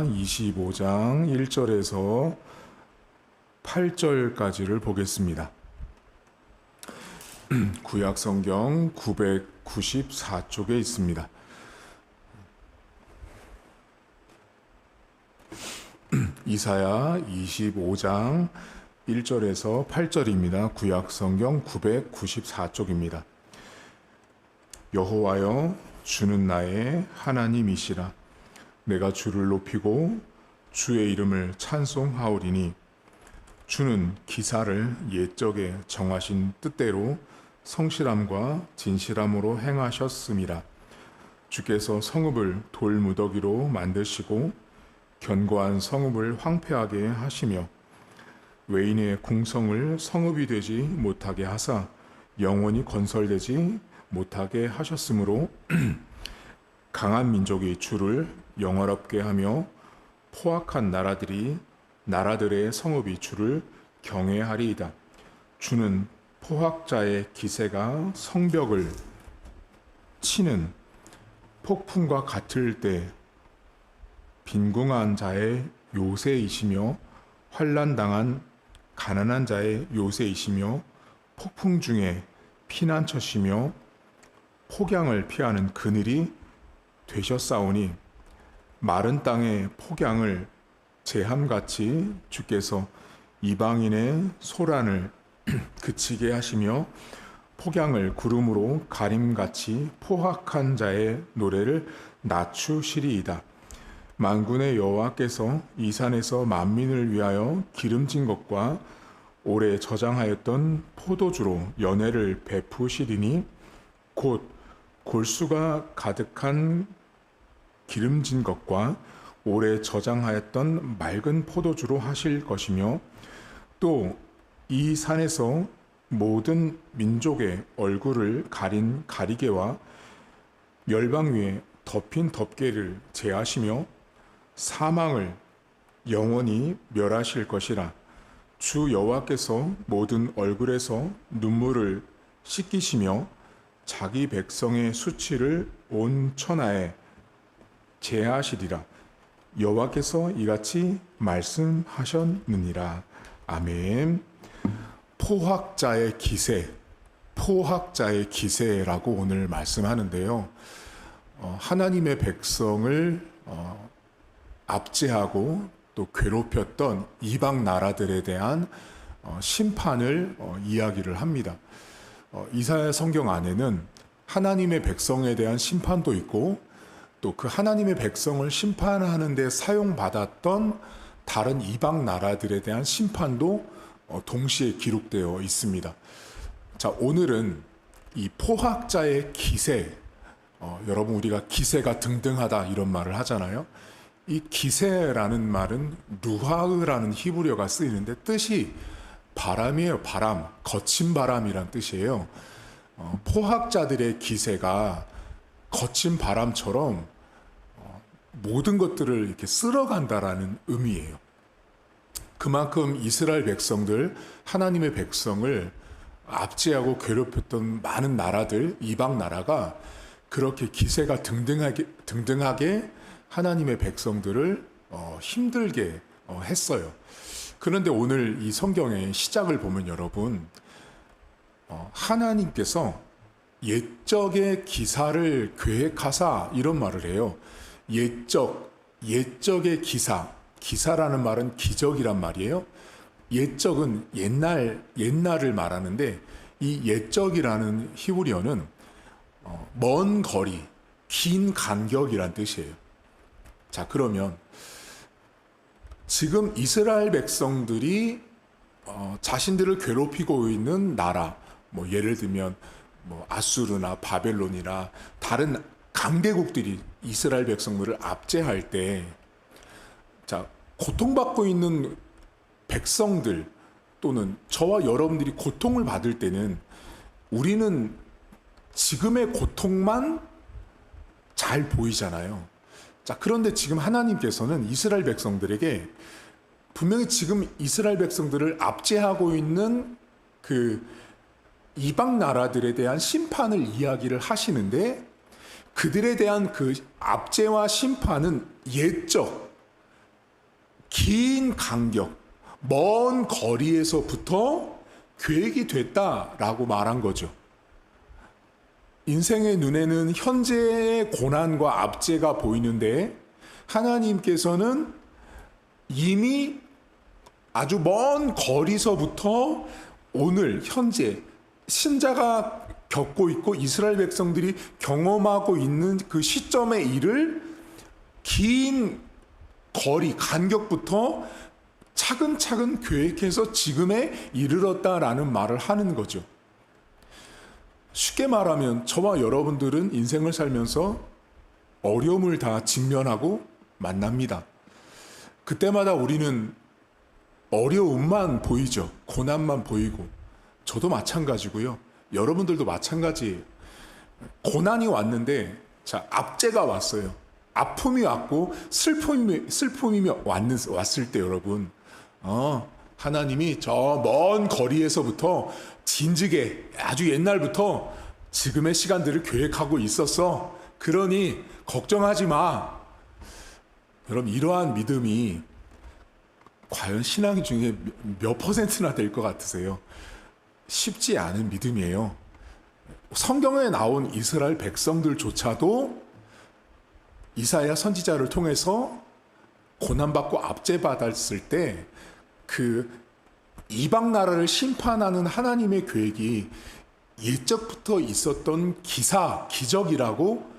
25장 1절에서 8절까지를 보겠습니다. 구약성경 994쪽에 있습니다. 이사야 25장 1절에서 8절입니다. 구약성경 994쪽입니다. 여호와여, 주는 나의 하나님이시라. 내가 주를 높이고 주의 이름을 찬송하오리니 주는 기사를 옛적에 정하신 뜻대로 성실함과 진실함으로 행하셨음이라. 주께서 성읍을 돌무더기로 만드시고 견고한 성읍을 황폐하게 하시며 외인의 궁성을 성읍이 되지 못하게 하사 영원히 건설되지 못하게 하셨으므로 강한 민족이 주를 영화롭게 하며 포악한 나라들의 성읍이 주를 경외하리이다. 주는 포악자의 기세가 성벽을 치는 폭풍과 같을 때 빈궁한 자의 요새이시며 환난당한 가난한 자의 요새이시며 폭풍 중에 피난처시며 폭양을 피하는 그늘이 되셨사오니 마른 땅의 폭양을 재함같이 주께서 이방인의 소란을 그치게 하시며 폭양을 구름으로 가림같이 포악한 자의 노래를 낮추시리이다. 만군의 여호와께서 이 산에서 만민을 위하여 기름진 것과 오래 저장하였던 포도주로 연회를 베푸시리니 곧 골수가 가득한 기름진 것과 오래 저장하였던 맑은 포도주로 하실 것이며 또 이 산에서 모든 민족의 얼굴을 가린 가리개와 멸방 위에 덮인 덮개를 제하시며 사망을 영원히 멸하실 것이라. 주 여호와께서 모든 얼굴에서 눈물을 씻기시며 자기 백성의 수치를 온 천하에 제하시리라. 여호와께서 이같이 말씀하셨느니라. 아멘. 포악자의 기세라고 오늘 말씀하는데요. 하나님의 백성을 압제하고 또 괴롭혔던 이방 나라들에 대한 심판을 이야기를 합니다. 이사야 성경 안에는 하나님의 백성에 대한 심판도 있고 또 그 하나님의 백성을 심판하는 데 사용받았던 다른 이방 나라들에 대한 심판도 동시에 기록되어 있습니다. 자, 오늘은 이 포악자의 기세, 여러분 우리가 기세가 등등하다 이런 말을 하잖아요. 이 기세라는 말은 루하으라는 히브리어가 쓰이는데 뜻이 바람이에요. 바람, 거친 바람이란 뜻이에요. 포악자들의 기세가 거친 바람처럼 모든 것들을 이렇게 쓸어간다라는 의미예요. 그만큼 이스라엘 백성들, 하나님의 백성을 압제하고 괴롭혔던 많은 나라들, 이방 나라가 그렇게 기세가 등등하게 하나님의 백성들을 힘들게 했어요. 그런데 오늘 이 성경의 시작을 보면 여러분, 하나님께서 옛적의 기사를 계획하사 이런 말을 해요. 옛적의 기사라는 말은 기적이란 말이에요. 옛적은 옛날을 말하는데 이 옛적이라는 히브리어는 먼 거리, 긴 간격이란 뜻이에요. 자, 그러면 지금 이스라엘 백성들이 자신들을 괴롭히고 있는 나라, 뭐 예를 들면 뭐 아수르나 바벨론이나 다른 강대국들이 이스라엘 백성들을 압제할 때, 자, 고통받고 있는 백성들 또는 저와 여러분들이 고통을 받을 때는 우리는 지금의 고통만 잘 보이잖아요. 자, 그런데 지금 하나님께서는 이스라엘 백성들에게 분명히 지금 이스라엘 백성들을 압제하고 있는 그 이방 나라들에 대한 심판을 이야기를 하시는데, 그들에 대한 그 압제와 심판은 긴 간격, 먼 거리에서부터 계획이 됐다라고 말한 거죠. 인생의 눈에는 현재의 고난과 압제가 보이는데 하나님께서는 이미 아주 먼 거리서부터 오늘 현재 신자가 겪고 있고 이스라엘 백성들이 경험하고 있는 그 시점의 일을 긴 거리, 간격부터 차근차근 계획해서 지금에 이르렀다라는 말을 하는 거죠. 쉽게 말하면 저와 여러분들은 인생을 살면서 어려움을 다 직면하고 만납니다. 그때마다 우리는 어려움만 보이죠. 고난만 보이고. 저도 마찬가지고요. 여러분들도 마찬가지예요. 고난이 왔는데, 자, 압제가 왔어요. 아픔이 왔고 슬픔이 왔을 때 여러분, 하나님이 저 먼 거리에서부터 진즉에 아주 옛날부터 지금의 시간들을 계획하고 있었어. 그러니 걱정하지 마. 여러분, 이러한 믿음이 과연 신앙 중에 몇 퍼센트나 될 것 같으세요? 쉽지 않은 믿음이에요. 성경에 나온 이스라엘 백성들조차도 이사야 선지자를 통해서 고난받고 압제받았을 때 그 이방 나라를 심판하는 하나님의 계획이 예적부터 있었던 기적이라고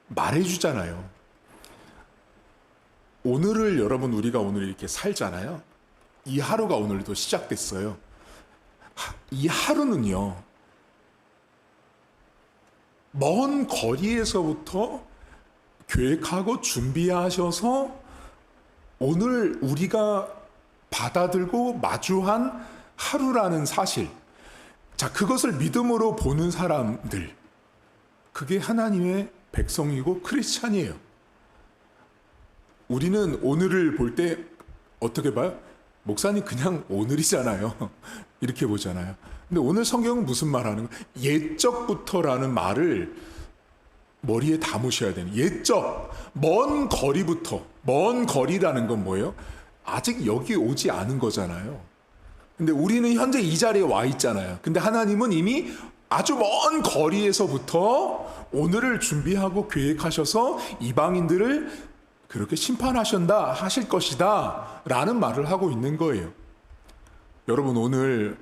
말해주잖아요. 오늘을 여러분, 우리가 오늘 이렇게 살잖아요. 이 하루가 오늘도 시작됐어요. 이 하루는요, 먼 거리에서부터 계획하고 준비하셔서 오늘 우리가 받아들고 마주한 하루라는 사실. 자, 그것을 믿음으로 보는 사람들, 그게 하나님의 백성이고 크리스찬이에요. 우리는 오늘을 볼 때 어떻게 봐요? 목사님 그냥 오늘이잖아요. 이렇게 보잖아요. 근데 오늘 성경은 무슨 말하는 거예요? 옛적부터라는 말을 머리에 담으셔야 되는, 옛적, 먼 거리부터. 먼 거리라는 건 뭐예요? 아직 여기 오지 않은 거잖아요. 근데 우리는 현재 이 자리에 와 있잖아요. 근데 하나님은 이미 아주 먼 거리에서부터 오늘을 준비하고 계획하셔서 이방인들을 그렇게 하실 것이다 라는 말을 하고 있는 거예요. 여러분, 오늘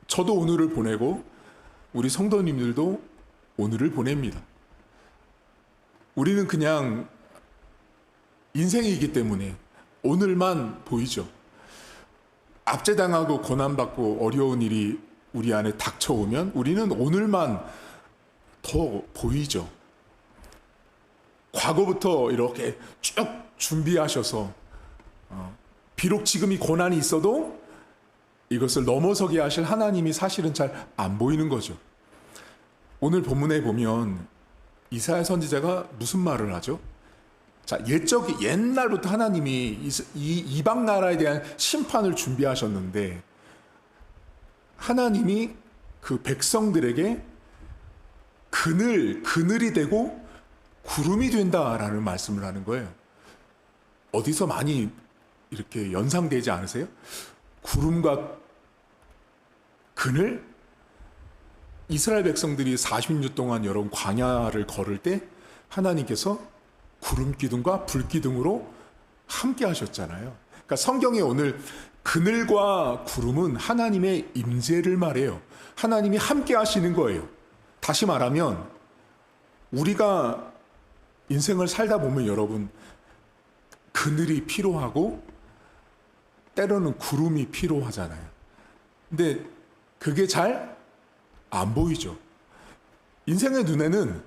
저도 오늘을 보내고 우리 성도님들도 오늘을 보냅니다. 우리는 그냥 인생이기 때문에 오늘만 보이죠. 압제당하고 고난받고 어려운 일이 우리 안에 닥쳐오면 우리는 오늘만 더 보이죠. 과거부터 이렇게 쭉 준비하셔서 비록 지금 이 고난이 있어도 이것을 넘어서게 하실 하나님이 사실은 잘 안 보이는 거죠. 오늘 본문에 보면 이사야 선지자가 무슨 말을 하죠? 자, 옛날부터 하나님이 이 이방 나라에 대한 심판을 준비하셨는데 하나님이 그 백성들에게 그늘이 되고 구름이 된다라는 말씀을 하는 거예요. 어디서 많이 이렇게 연상되지 않으세요? 구름과 그늘? 이스라엘 백성들이 40년 동안 여러분 광야를 걸을 때 하나님께서 구름 기둥과 불 기둥으로 함께 하셨잖아요. 그러니까 성경에 오늘 그늘과 구름은 하나님의 임재를 말해요. 하나님이 함께 하시는 거예요. 다시 말하면 우리가 인생을 살다 보면 여러분 그늘이 필요하고 때로는 구름이 필요하잖아요. 근데 그게 잘 안 보이죠. 인생의 눈에는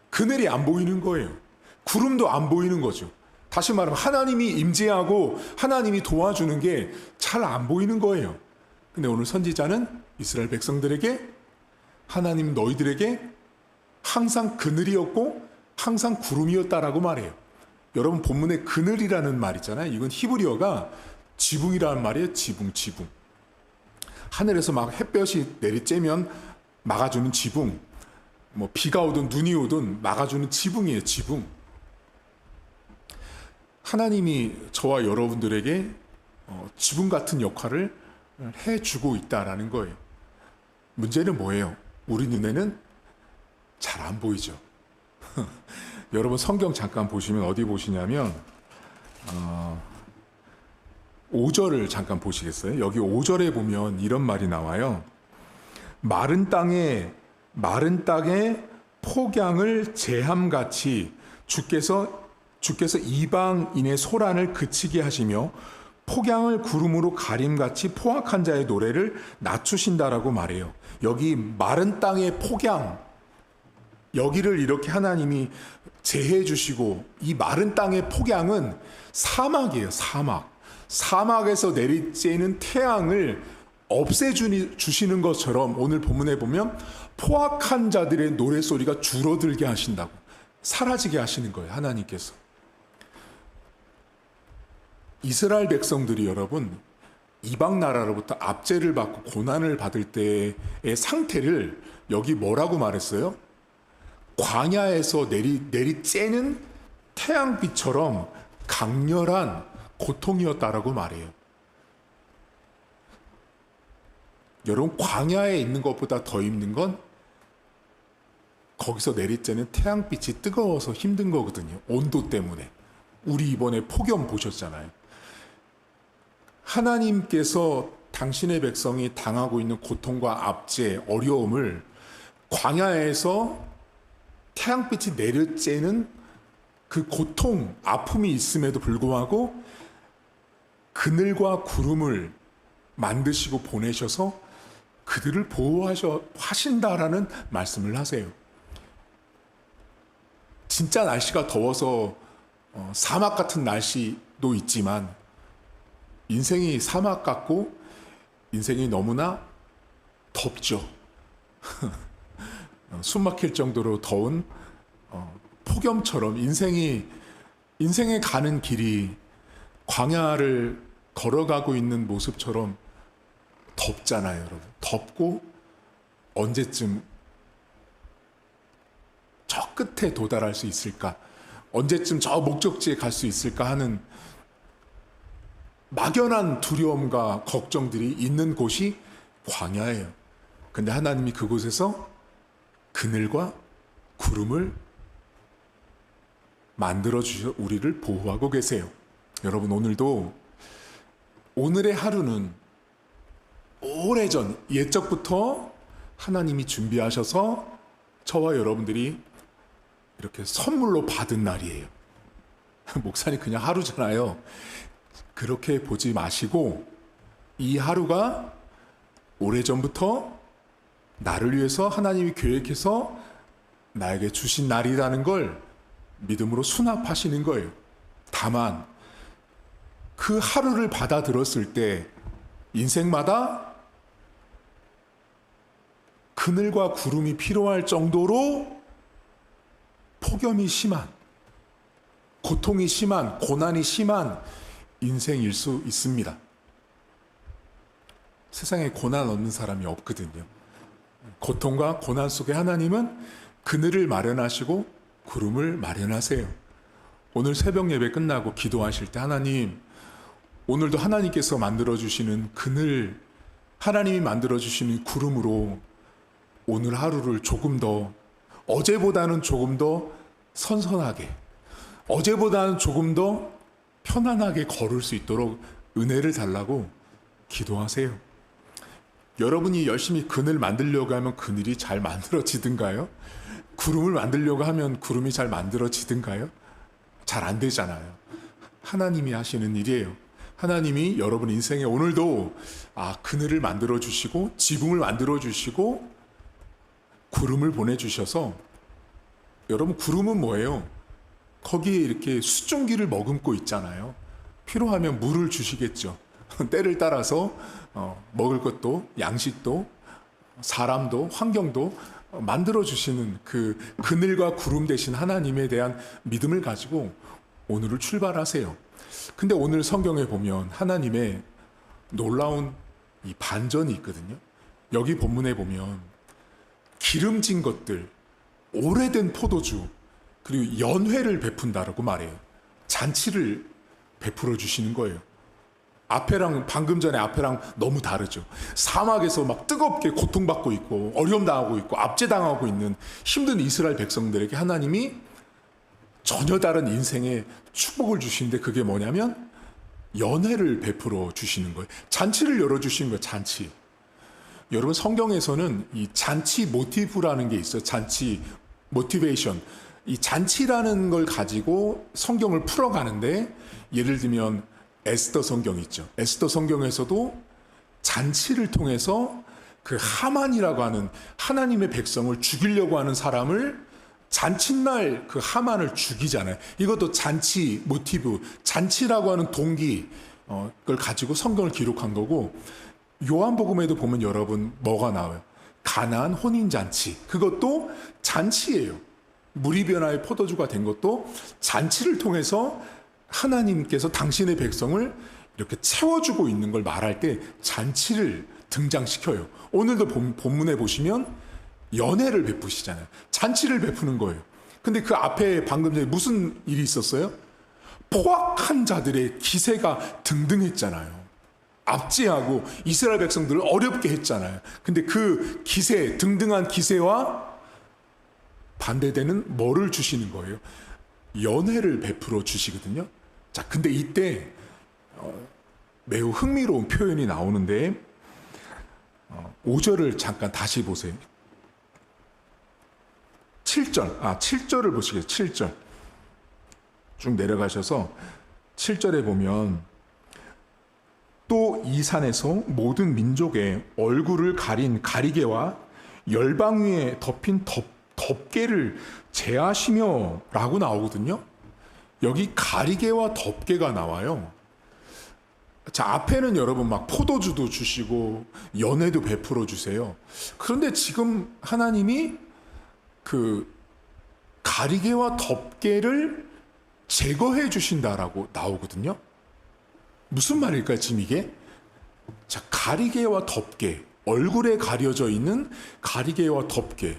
그늘이 안 보이는 거예요. 구름도 안 보이는 거죠. 다시 말하면 하나님이 임재하고 하나님이 도와주는 게 잘 안 보이는 거예요. 근데 오늘 선지자는 이스라엘 백성들에게 하나님 너희들에게 항상 그늘이었고 항상 구름이었다라고 말해요. 여러분 본문에 그늘이라는 말 있잖아요. 이건 히브리어가 지붕이라는 말이에요. 지붕. 하늘에서 막 햇볕이 내리쬐면 막아주는 지붕. 뭐 비가 오든 눈이 오든 막아주는 지붕이에요. 지붕. 하나님이 저와 여러분들에게 지붕 같은 역할을 해주고 있다라는 거예요. 문제는 뭐예요? 우리 눈에는 잘 안 보이죠. 여러분 성경 잠깐 보시면 어디 보시냐면 5절을 잠깐 보시겠어요? 여기 5절에 보면 이런 말이 나와요. 마른 땅에 폭양을 재함같이 주께서 이방인의 소란을 그치게 하시며 폭양을 구름으로 가림같이 포악한 자의 노래를 낮추신다라고 말해요. 여기 마른 땅의 폭양, 여기를 이렇게 하나님이 재해 주시고, 이 마른 땅의 폭양은 사막이에요. 사막에서 내리쬐는 태양을 없애주시는 것처럼 오늘 본문에 보면 포악한 자들의 노래소리가 줄어들게 하신다고, 사라지게 하시는 거예요. 하나님께서. 이스라엘 백성들이 여러분 이방 나라로부터 압제를 받고 고난을 받을 때의 상태를 여기 뭐라고 말했어요? 광야에서 내리쬐는 태양빛처럼 강렬한 고통이었다라고 말해요. 여러분 광야에 있는 것보다 더 힘든 건 거기서 내리쬐는 태양빛이 뜨거워서 힘든 거거든요. 온도 때문에. 우리 이번에 폭염 보셨잖아요. 하나님께서 당신의 백성이 당하고 있는 고통과 압제, 어려움을 광야에서 태양빛이 내려쬐는 그 고통, 아픔이 있음에도 불구하고 그늘과 구름을 만드시고 보내셔서 그들을 보호하신다라는 말씀을 하세요. 진짜 날씨가 더워서 사막 같은 날씨도 있지만 인생이 사막 같고 인생이 너무나 덥죠. 숨 막힐 정도로 더운 폭염처럼 인생에 가는 길이 광야를 걸어가고 있는 모습처럼 덥잖아요, 여러분. 덥고 언제쯤 저 끝에 도달할 수 있을까? 언제쯤 저 목적지에 갈 수 있을까 하는 막연한 두려움과 걱정들이 있는 곳이 광야예요. 근데 하나님이 그곳에서 그늘과 구름을 만들어 주셔 우리를 보호하고 계세요. 여러분 오늘도 오늘의 하루는 오래전 옛적부터 하나님이 준비하셔서 저와 여러분들이 이렇게 선물로 받은 날이에요. 목사님 그냥 하루잖아요. 그렇게 보지 마시고 이 하루가 오래전부터 나를 위해서 하나님이 계획해서 나에게 주신 날이라는 걸 믿음으로 수납하시는 거예요. 다만 그 하루를 받아들었을 때 인생마다 그늘과 구름이 필요할 정도로 폭염이 심한, 고통이 심한, 고난이 심한 인생일 수 있습니다. 세상에 고난 없는 사람이 없거든요. 고통과 고난 속에 하나님은 그늘을 마련하시고 구름을 마련하세요. 오늘 새벽 예배 끝나고 기도하실 때 하나님, 오늘도 하나님께서 만들어주시는 그늘, 하나님이 만들어주시는 구름으로 오늘 하루를 조금 더, 어제보다는 조금 더 선선하게, 어제보다는 조금 더 편안하게 걸을 수 있도록 은혜를 달라고 기도하세요. 여러분이 열심히 그늘 만들려고 하면 그늘이 잘 만들어지든가요? 구름을 만들려고 하면 구름이 잘 만들어지든가요? 잘 안 되잖아요. 하나님이 하시는 일이에요. 하나님이 여러분 인생에 오늘도 그늘을 만들어 주시고 지붕을 만들어 주시고 구름을 보내주셔서, 여러분 구름은 뭐예요? 거기에 이렇게 수증기를 머금고 있잖아요. 필요하면 물을 주시겠죠. 때를 따라서 먹을 것도 양식도 사람도 환경도 만들어 주시는 그 그늘과 구름 대신 하나님에 대한 믿음을 가지고 오늘을 출발하세요. 근데 오늘 성경에 보면 하나님의 놀라운 이 반전이 있거든요. 여기 본문에 보면 기름진 것들, 오래된 포도주, 그리고 연회를 베푼다라고 말해요. 잔치를 베풀어 주시는 거예요. 앞에랑 방금 전에 앞에랑 너무 다르죠. 사막에서 막 뜨겁게 고통받고 있고 어려움 당하고 있고 압제당하고 있는 힘든 이스라엘 백성들에게 하나님이 전혀 다른 인생의 축복을 주시는데 그게 뭐냐면 연회를 베풀어 주시는 거예요. 잔치를 열어 주시는 거예요. 잔치. 여러분 성경에서는 이 잔치 모티브라는 게 있어요. 잔치 모티베이션. 이 잔치라는 걸 가지고 성경을 풀어가는데 예를 들면 에스더 성경 있죠. 에스더 성경에서도 잔치를 통해서 그 하만이라고 하는 하나님의 백성을 죽이려고 하는 사람을 잔칫날 그 하만을 죽이잖아요. 이것도 잔치 모티브, 잔치라고 하는 동기 를 가지고 성경을 기록한 거고 요한복음에도 보면 여러분 뭐가 나와요? 가나안 혼인잔치. 그것도 잔치예요. 물이 변화의 포도주가 된 것도 잔치를 통해서 하나님께서 당신의 백성을 이렇게 채워주고 있는 걸 말할 때 잔치를 등장시켜요. 오늘도 본문에 보시면 연회를 베푸시잖아요. 잔치를 베푸는 거예요. 근데 그 앞에 방금 전에 무슨 일이 있었어요? 포악한 자들의 기세가 등등했잖아요. 압제하고 이스라엘 백성들을 어렵게 했잖아요. 근데 그 기세, 등등한 기세와 반대되는 뭐를 주시는 거예요? 연회를 베풀어 주시거든요. 자, 근데 이때 매우 흥미로운 표현이 나오는데 5절을 잠깐 다시 보세요. 7절을 보시겠어요. 7절 쭉 내려가셔서 7절에 보면 또 이 산에서 모든 민족의 얼굴을 가린 가리개와 열방 위에 덮인 덮개를 제하시며 라고 나오거든요. 여기 가리개와 덮개가 나와요. 자, 앞에는 여러분 막 포도주도 주시고 연회도 베풀어 주세요. 그런데 지금 하나님이 그 가리개와 덮개를 제거해 주신다라고 나오거든요. 무슨 말일까요, 지금 이게? 자, 가리개와 덮개, 얼굴에 가려져 있는 가리개와 덮개.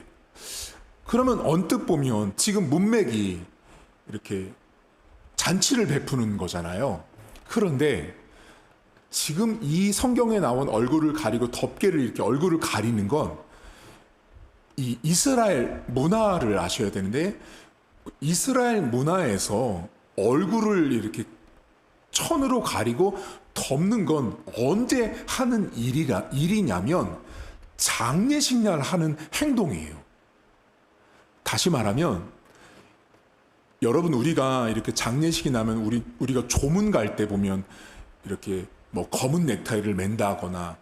그러면 언뜻 보면 지금 문맥이 이렇게 잔치를 베푸는 거잖아요. 그런데 지금 이 성경에 나온 얼굴을 가리고 덮개를 이렇게 얼굴을 가리는 건 이 이스라엘 문화를 아셔야 되는데 이스라엘 문화에서 얼굴을 이렇게 천으로 가리고 덮는 건 언제 하는 일이냐면 장례식 날 하는 행동이에요. 다시 말하면 여러분 우리가 이렇게 장례식이 나면 우리가 조문 갈 때 보면 이렇게 뭐 검은 넥타이를 맨다거나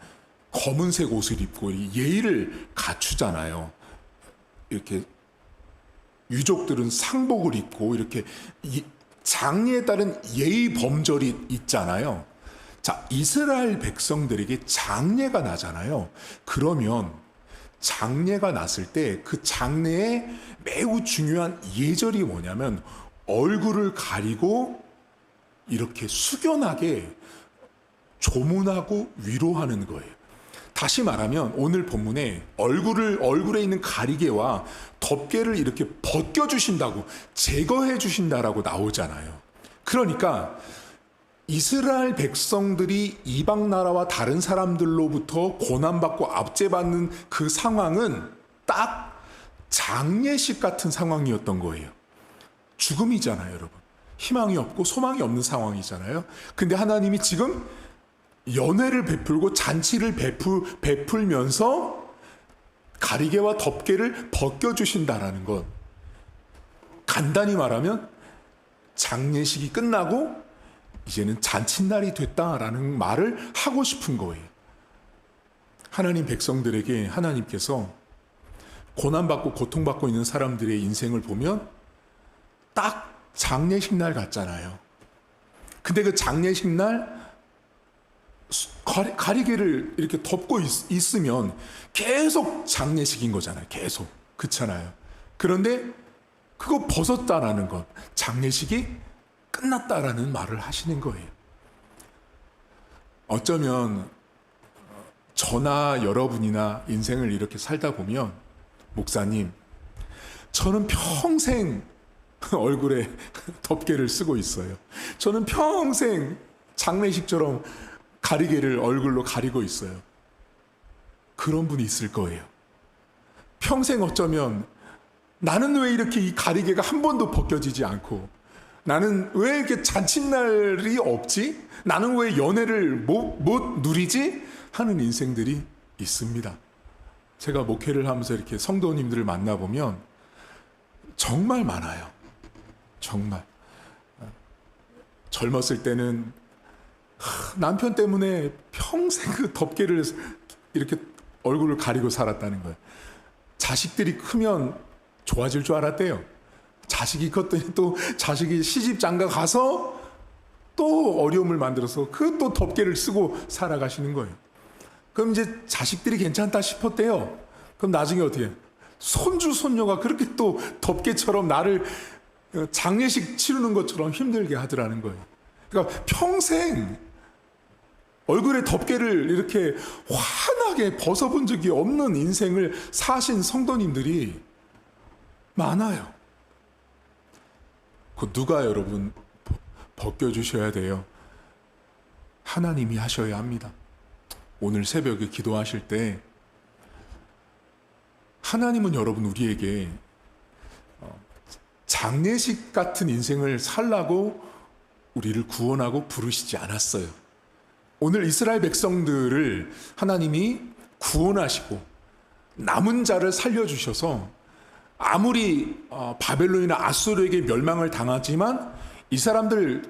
검은색 옷을 입고 예의를 갖추잖아요. 이렇게 유족들은 상복을 입고 이렇게 장례에 따른 예의 범절이 있잖아요. 자, 이스라엘 백성들에게 장례가 나잖아요. 그러면 장례가 났을 때 그 장례에 매우 중요한 예절이 뭐냐면 얼굴을 가리고 이렇게 숙연하게 조문하고 위로하는 거예요. 다시 말하면 오늘 본문에 얼굴에 있는 가리개와 덮개를 이렇게 벗겨주신다고 제거해 주신다라고 나오잖아요. 그러니까 이스라엘 백성들이 이방 나라와 다른 사람들로부터 고난받고 압제받는 그 상황은 딱 장례식 같은 상황이었던 거예요. 죽음이잖아요, 여러분. 희망이 없고 소망이 없는 상황이잖아요. 근데 하나님이 지금 연회를 베풀고 잔치를 베풀면서 가리개와 덮개를 벗겨주신다라는 것. 간단히 말하면 장례식이 끝나고 이제는 잔칫날이 됐다라는 말을 하고 싶은 거예요. 하나님 백성들에게 하나님께서 고난받고 고통받고 있는 사람들의 인생을 보면 딱 장례식 날 같잖아요. 근데 그 장례식 날 가리개를 이렇게 덮고 있으면 계속 장례식인 거잖아요. 계속. 그렇잖아요. 그런데 그거 벗었다라는 건 장례식이 끝났다라는 말을 하시는 거예요. 어쩌면 저나 여러분이나 인생을 이렇게 살다 보면 목사님, 저는 평생 얼굴에 덮개를 쓰고 있어요. 저는 평생 장례식처럼 가리개를 얼굴로 가리고 있어요. 그런 분이 있을 거예요. 평생 어쩌면 나는 왜 이렇게 이 가리개가 한 번도 벗겨지지 않고, 나는 왜 이렇게 잔칫날이 없지? 나는 왜 연애를 못 누리지? 하는 인생들이 있습니다. 제가 목회를 하면서 이렇게 성도님들을 만나보면 정말 많아요. 정말. 젊었을 때는 남편 때문에 평생 그 덮개를 이렇게 얼굴을 가리고 살았다는 거예요. 자식들이 크면 좋아질 줄 알았대요. 자식이 컸더니 또 자식이 시집 장가 가서 또 어려움을 만들어서 그 또 덮개를 쓰고 살아가시는 거예요. 그럼 이제 자식들이 괜찮다 싶었대요. 그럼 나중에 어떻게 해요? 손주 손녀가 그렇게 또 덮개처럼 나를 장례식 치르는 것처럼 힘들게 하더라는 거예요. 그러니까 평생 얼굴에 덮개를 이렇게 환하게 벗어본 적이 없는 인생을 사신 성도님들이 많아요. 그 누가 여러분 벗겨주셔야 돼요? 하나님이 하셔야 합니다. 오늘 새벽에 기도하실 때 하나님은 여러분 우리에게 장례식 같은 인생을 살라고 우리를 구원하고 부르시지 않았어요. 오늘 이스라엘 백성들을 하나님이 구원하시고 남은 자를 살려주셔서 아무리 바벨론이나 아수르에게 멸망을 당하지만 이 사람들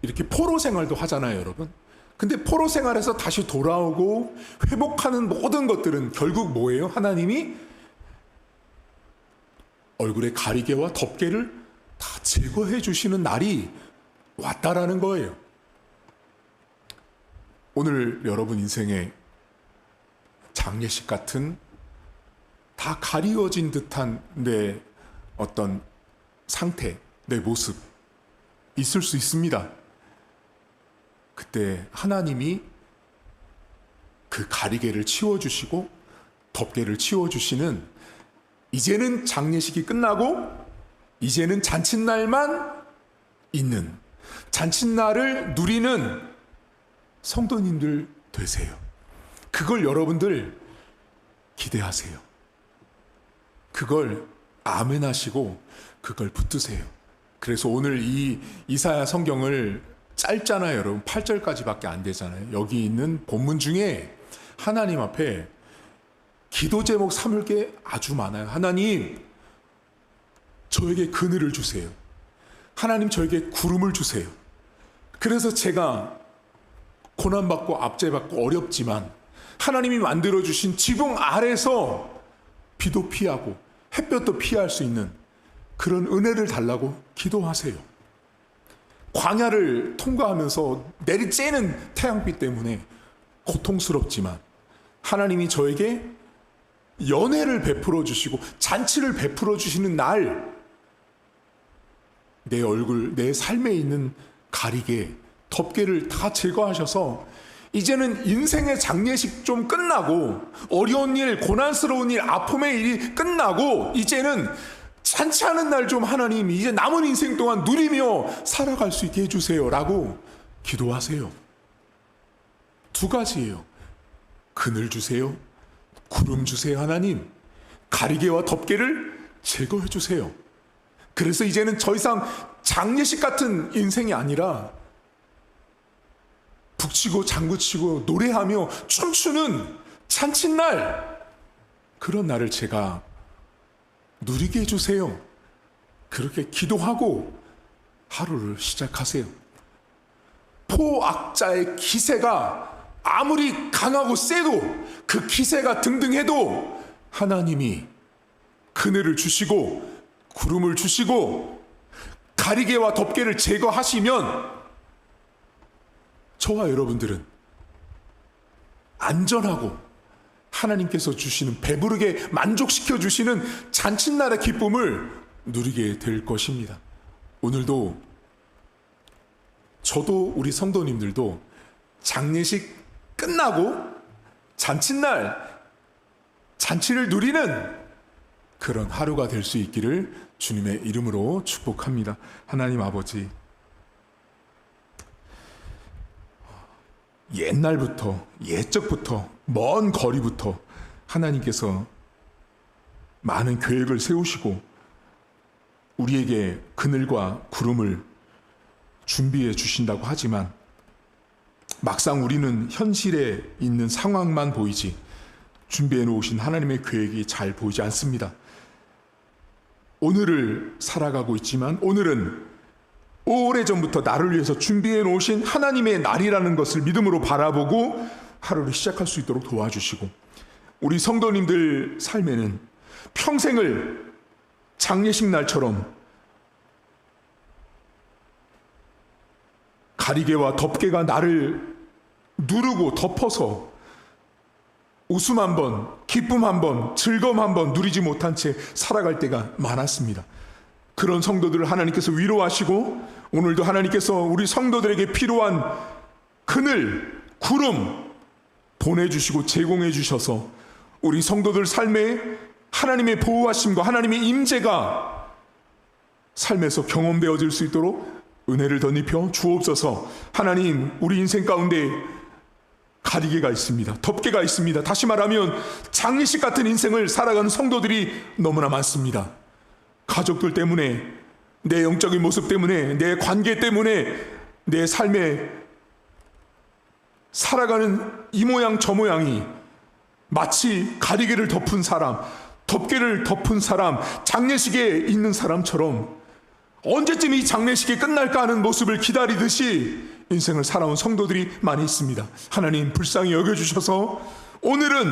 이렇게 포로 생활도 하잖아요, 여러분. 근데 포로 생활에서 다시 돌아오고 회복하는 모든 것들은 결국 뭐예요? 하나님이 얼굴에 가리개와 덮개를 다 제거해 주시는 날이 왔다라는 거예요. 오늘 여러분 인생에 장례식 같은 다 가리워진 듯한 내 어떤 상태, 내 모습 있을 수 있습니다. 그때 하나님이 그 가리개를 치워주시고 덮개를 치워주시는, 이제는 장례식이 끝나고 이제는 잔칫날만 있는, 잔칫날을 누리는 성도님들 되세요. 그걸 여러분들 기대하세요. 그걸 아멘 하시고 그걸 붙드세요. 그래서 오늘 이 이사야 성경을 짧잖아요, 여러분. 8절까지밖에 안 되잖아요. 여기 있는 본문 중에 하나님 앞에 기도 제목 삼을 게 아주 많아요. 하나님, 저에게 그늘을 주세요. 하나님, 저에게 구름을 주세요. 그래서 제가 고난받고 압제받고 어렵지만 하나님이 만들어주신 지붕 아래서 비도 피하고 햇볕도 피할 수 있는 그런 은혜를 달라고 기도하세요. 광야를 통과하면서 내리쬐는 태양빛 때문에 고통스럽지만 하나님이 저에게 연회를 베풀어 주시고 잔치를 베풀어 주시는 날, 내 얼굴, 내 삶에 있는 가리개, 덮개를 다 제거하셔서 이제는 인생의 장례식 좀 끝나고 어려운 일, 고난스러운 일, 아픔의 일이 끝나고 이제는 잔치하는 날 좀 하나님 이제 남은 인생 동안 누리며 살아갈 수 있게 해주세요 라고 기도하세요. 두 가지예요. 그늘 주세요. 구름 주세요. 하나님, 가리개와 덮개를 제거해 주세요. 그래서 이제는 더 이상 장례식 같은 인생이 아니라 북치고 장구치고 노래하며 춤추는 잔칫날, 그런 날을 제가 누리게 해주세요. 그렇게 기도하고 하루를 시작하세요. 포악자의 기세가 아무리 강하고 세도, 그 기세가 등등해도 하나님이 그늘을 주시고 구름을 주시고 가리개와 덮개를 제거하시면 저와 여러분들은 안전하고 하나님께서 주시는, 배부르게 만족시켜 주시는 잔칫날의 기쁨을 누리게 될 것입니다. 오늘도 저도 우리 성도님들도 장례식 끝나고 잔칫날, 잔치를 누리는 그런 하루가 될 수 있기를 주님의 이름으로 축복합니다. 하나님 아버지, 옛날부터, 옛적부터, 먼 거리부터 하나님께서 많은 계획을 세우시고 우리에게 그늘과 구름을 준비해 주신다고 하지만 막상 우리는 현실에 있는 상황만 보이지 준비해 놓으신 하나님의 계획이 잘 보이지 않습니다. 오늘을 살아가고 있지만 오늘은 오래전부터 나를 위해서 준비해 놓으신 하나님의 날이라는 것을 믿음으로 바라보고 하루를 시작할 수 있도록 도와주시고, 우리 성도님들 삶에는 평생을 장례식 날처럼 가리개와 덮개가 나를 누르고 덮어서 웃음 한 번, 기쁨 한 번, 즐거움 한 번 누리지 못한 채 살아갈 때가 많았습니다. 그런 성도들을 하나님께서 위로하시고 오늘도 하나님께서 우리 성도들에게 필요한 그늘, 구름 보내주시고 제공해 주셔서 우리 성도들 삶에 하나님의 보호하심과 하나님의 임재가 삶에서 경험되어질 수 있도록 은혜를 덧입혀 주옵소서. 하나님, 우리 인생 가운데 가리개가 있습니다. 덮개가 있습니다. 다시 말하면 장례식 같은 인생을 살아가는 성도들이 너무나 많습니다. 가족들 때문에, 내 영적인 모습 때문에, 내 관계 때문에 내 삶에 살아가는 이 모양 저 모양이 마치 가리개를 덮은 사람, 덮개를 덮은 사람, 장례식에 있는 사람처럼 언제쯤 이 장례식이 끝날까 하는 모습을 기다리듯이 인생을 살아온 성도들이 많이 있습니다. 하나님, 불쌍히 여겨주셔서 오늘은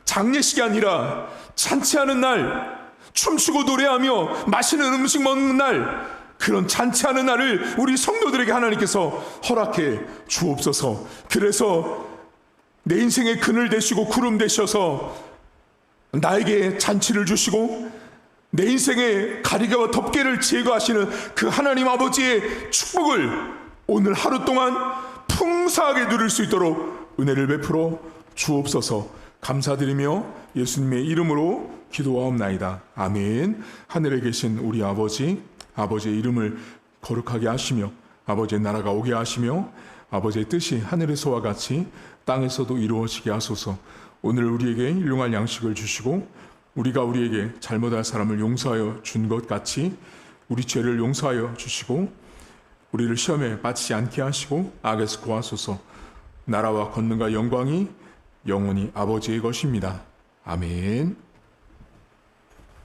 장례식이 아니라 잔치하는 날, 춤추고 노래하며 맛있는 음식 먹는 날, 그런 잔치하는 날을 우리 성도들에게 하나님께서 허락해 주옵소서. 그래서 내 인생의 그늘 되시고 구름 되셔서 나에게 잔치를 주시고 내 인생의 가리개와 덮개를 제거하시는 그 하나님 아버지의 축복을 오늘 하루 동안 풍성하게 누릴 수 있도록 은혜를 베풀어 주옵소서. 감사드리며 예수님의 이름으로 기도하옵나이다. 아멘. 하늘에 계신 우리 아버지, 아버지의 이름을 거룩하게 하시며 아버지의 나라가 오게 하시며 아버지의 뜻이 하늘에서와 같이 땅에서도 이루어지게 하소서. 오늘 우리에게 일용할 양식을 주시고 우리가 우리에게 잘못할 사람을 용서하여 준 것 같이 우리 죄를 용서하여 주시고 우리를 시험에 빠지지 않게 하시고 악에서 구하소서. 나라와 권능과 영광이 영원히 아버지의 것입니다. 아멘.